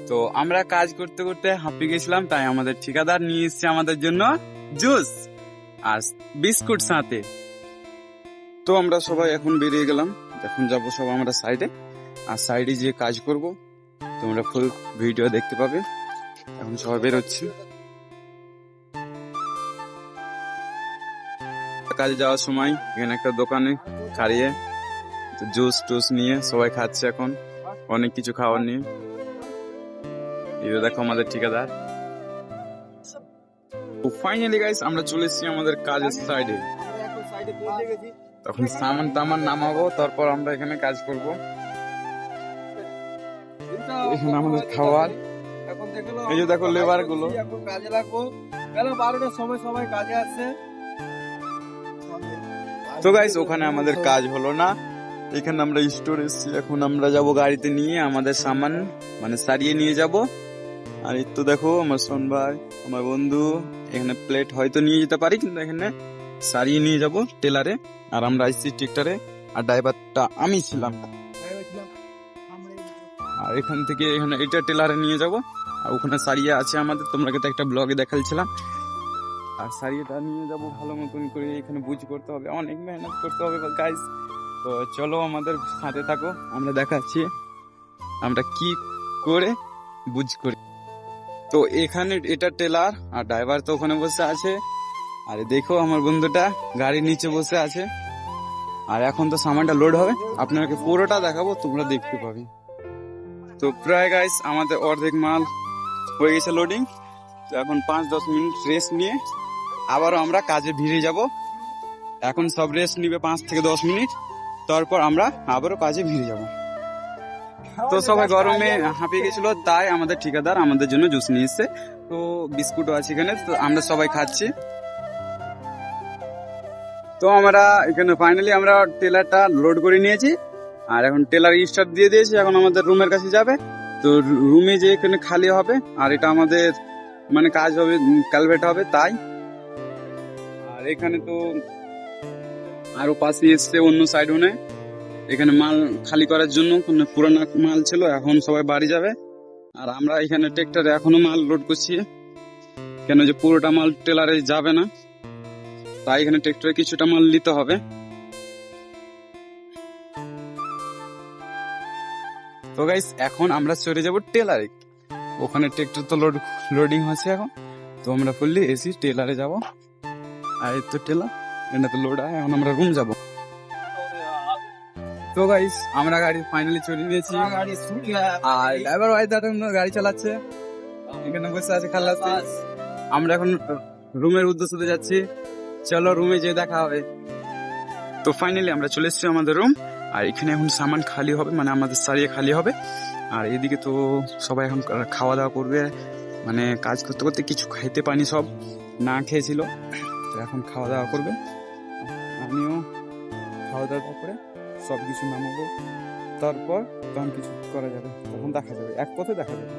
তো আমরা কাজ করতে করতে হাঁপিয়ে গেছিলাম, তাই আমাদের ঠিকাদার নিয়ে এসেছে আমাদের জন্য জুস আর বিস্কুট সাথে। তো আমরা সবাই এখন বেরিয়ে গেলাম, এখন যাবো সব আমরা সাইডে, আর সাইডে যে কাজ করব তোমরা ফুল ভিডিও দেখতে পাবে। এখন সবাই বেরোচ্ছি কাজে যাওয়ার সময়। এখানে একটা দোকানে খাড়িয়ে জুস টুস নিয়ে সবাই খাচ্ছে এখন, অনেক কিছু খাওয়ার নিয়ে। এই দেখো আমাদের ঠিকাদার। ফাইনালি গাইস আমরা চলে এসেছি আমাদের কাজের সাইডে। তখন সামান টামান নামাবো, তারপর আমরা এখানে কাজ করব। এখানে আমাদের খাওয়ার, এই যে দেখো লেবার গুলো কাজে লাগবো, কেন 12টার সময় সবাই কাজে আসছে। তো গাইস ওখানে আমাদের কাজ হলো না, এখানে আমরা স্টোর এসেছি। এখন আমরা যাব গাড়িতে নিয়ে আমাদের সামান মানে সারিয়ে নিয়ে যাব। আর এই তো দেখো আমার সোন ভাই, আমার বন্ধু, এখানে প্লেট হয়তো নিয়ে যেতে পারি, কিন্তু এখানে সারিয়ে নিয়ে যাব টেলারে। আর আমরা আসছি ট্রাক্টরে, আর ড্রাইভারটা আমি ছিলাম। আর এখান থেকে এখানে এটা টেলারে নিয়ে যাব, আর ওখানে সারিয়ে আছে আমাদের, তোমরা তো একটা ব্লগে দেখাচ্ছিলাম। আর সারিয়েটা নিয়ে যাব ভালো মতন করে, এখানে বুঝ করতে হবে, অনেক মেহনত করতে হবে গাইস। তো চলো আমাদের সাথে থাকো, আমরা দেখাচ্ছি আমরা কি করে বুঝ করি। তো এখানে এটা টেলার, আর ড্রাইভার তো ওখানে বসে আছে। আর দেখো আমার বন্ধুটা গাড়ির নিচে বসে আছে। আর এখন তো সামানটা লোড হবে, আপনাকে পুরোটা দেখাবো, তোমরা দেখতে পাবে। তো প্রায় গাইস আমাদের অর্ধেক মাল হয়ে গেছে লোডিং। তো এখন 5-10 মিনিট রেস্ট নিয়ে আবারও আমরা কাজে ভিড়ে যাব। এখন সব রেস্ট নিবে 5 থেকে 10 মিনিট, তারপর আমরা আবারও কাজে ভিড়ে যাব। তো সবাই গরমে হাঁপিয়ে গেছিল, তাই আমাদের ঠিকাদার আমাদের জন্য জুস নিয়ে এসছে। তো বিস্কুটও আছে এখানে, তো আমরা সবাই খাচ্ছি। তো আমরা এখানে ফাইনালি আমরা টেলারটা লোড করে নিয়েছি, আর এখন টেলার স্টার্ট দিয়ে দিয়েছি। এখন আমাদের রুমের কাছে যাবে, তো রুমে যে এখানে খালি হবে, আর এটা আমাদের মানে কাজ হবে, কালভেট হবে তাই। আর এখানে তো আরো পাশে এসছে অন্য সাইড হনে, এখানে মাল খালি করার জন্য পুরানো মাল ছিল, এখন সবাই বাড়ি যাবে। আর আমরা এখানে ট্রাক্টরে এখনো মাল লোড করছি, কেন যে পুরোটা মাল টেলারে যাবে না, তাই এখানে ট্রাক্টরে কিছুটা মাল নিতে হবে। তো গাইস এখন আমরা চলে যাব টেলারে, ওখানে ট্রাক্টর তো লোডিং হচ্ছে এখন। তো আমরা ফুললি এসি টেলারে যাব, আর এই তো টেলার এটা তো লোড হয়। এখন আমরা রুম যাব। তো গাইস আমরা গাড়ি ফাইনালি চলে গেছি, আর ড্রাইভার ভাই গাড়ি চালাচ্ছে, এখানে বসে আছে খালাসি। আমরা এখন রুমের উদ্দেশ্যে যাচ্ছি, চলো রুমে যেয়ে দেখা হবে। তো ফাইনালি আমরা চলে এসেছি আমাদের রুম, আর এখানে এখন সামান খালি হবে, মানে আমাদের সারিয়ে খালি হবে। আর এদিকে তো সবাই এখন খাওয়া দাওয়া করবে, মানে কাজ করতে করতে কিছু খাইতে পানি, সব না খেয়েছিল, তো এখন খাওয়া দাওয়া করবে। আমিও খাওয়া দাওয়া করে সব কিছু নামাবো, তারপর তখন কিছু করা যাবে, তখন দেখা যাবে, এক পথে দেখা যাবে।